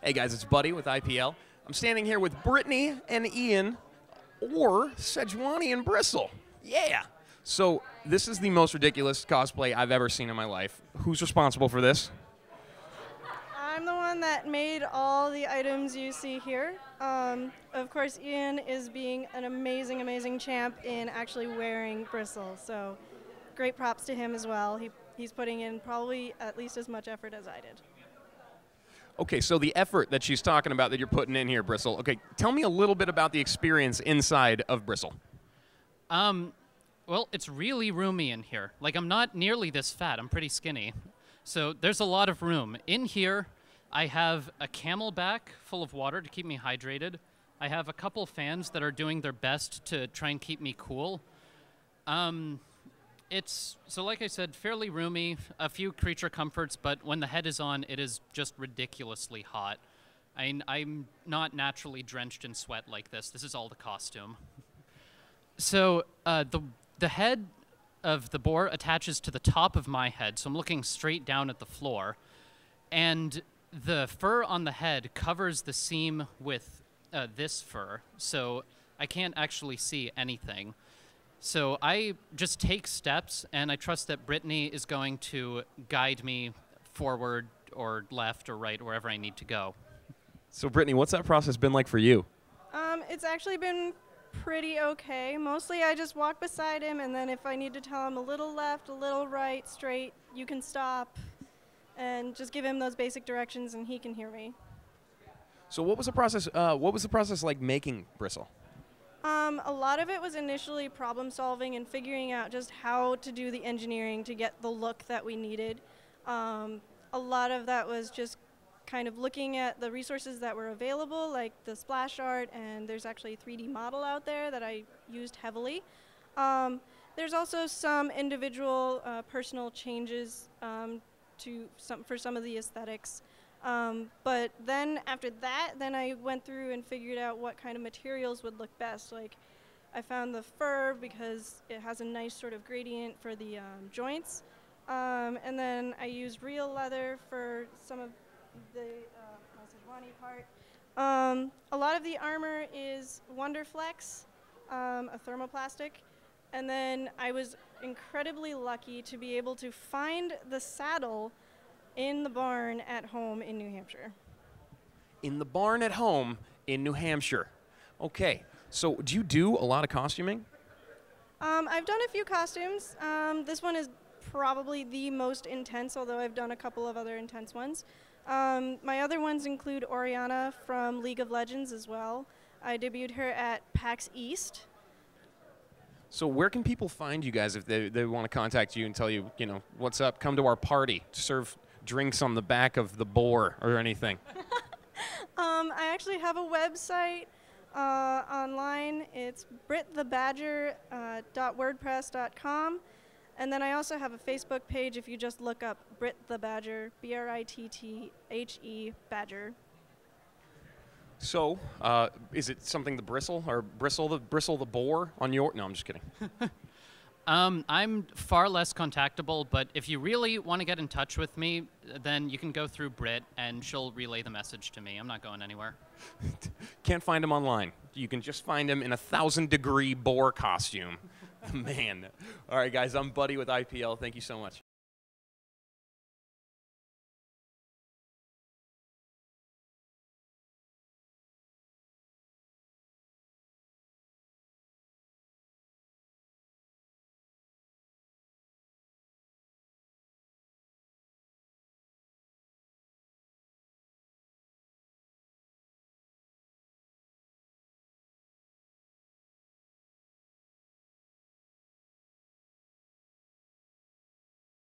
Hey guys, it's Buddy with IPL. I'm standing here with Brittany and Ian, or Sejuani and Bristle. Yeah. So this is the most ridiculous cosplay I've ever seen in my life. Who's responsible for this? I'm the one that made all the items you see here. Of course, Ian is being an amazing, amazing champ in actually wearing Bristle. So great props to him as well. He's putting in probably at least as much effort as I did. Okay, so the effort that she's talking about that you're putting in here, Bristle. Okay, tell me a little bit about the experience inside of Bristle. Well, it's really roomy in here. Like, I'm not nearly this fat. I'm pretty skinny. So there's a lot of room. In here, I have a camelback full of water to keep me hydrated. I have a couple fans that are doing their best to try and keep me cool. It's, so like I said, fairly roomy, a few creature comforts, but when the head is on, it is just ridiculously hot. I'm not naturally drenched in sweat like this. This is all the costume. So the head of the boar attaches to the top of my head, so I'm looking straight down at the floor. And the fur on the head covers the seam with this fur, so I can't actually see anything. So I just take steps, and I trust that Brittany is going to guide me forward or left or right, wherever I need to go. So Brittany, what's that process been like for you? It's actually been pretty okay. Mostly I just walk beside him, and then if I need to tell him a little left, a little right, straight, you can stop, and just give him those basic directions, and he can hear me. So what was the process? What was the process like making Bristle? A lot of it was initially problem solving and figuring out just how to do the engineering to get the look that we needed. A lot of that was just kind of looking at the resources that were available, like the splash art, and there's actually a 3D model out there that I used heavily. There's also some individual personal changes for some of the aesthetics. But then after that, then I went through and figured out what kind of materials would look best. Like, I found the fur because it has a nice sort of gradient for the joints. And then I used real leather for some of the Sejuani part. A lot of the armor is Wonderflex, a thermoplastic. And then I was incredibly lucky to be able to find the saddle in the barn at home in New Hampshire. In the barn at home in New Hampshire. Okay, so do you do a lot of costuming? I've done a few costumes. This one is probably the most intense, although I've done a couple of other intense ones. My other ones include Oriana from League of Legends as well. I debuted her at PAX East. So where can people find you guys if they want to contact you and tell you, what's up, come to our party, serve drinks on the back of the boar or anything? I actually have a website online. It's brittthebadger.wordpress.com. And then I also have a Facebook page if you just look up Britt the Badger, B-R-I-T-T-H-E Badger. So, is it something the Bristle or Bristle the boar on your? No, I'm just kidding. I'm far less contactable, but if you really want to get in touch with me, then you can go through Britt, and she'll relay the message to me. I'm not going anywhere. Can't find him online. You can just find him in a 1,000-degree boar costume. Man. All right, guys, I'm Buddy with IPL. Thank you so much.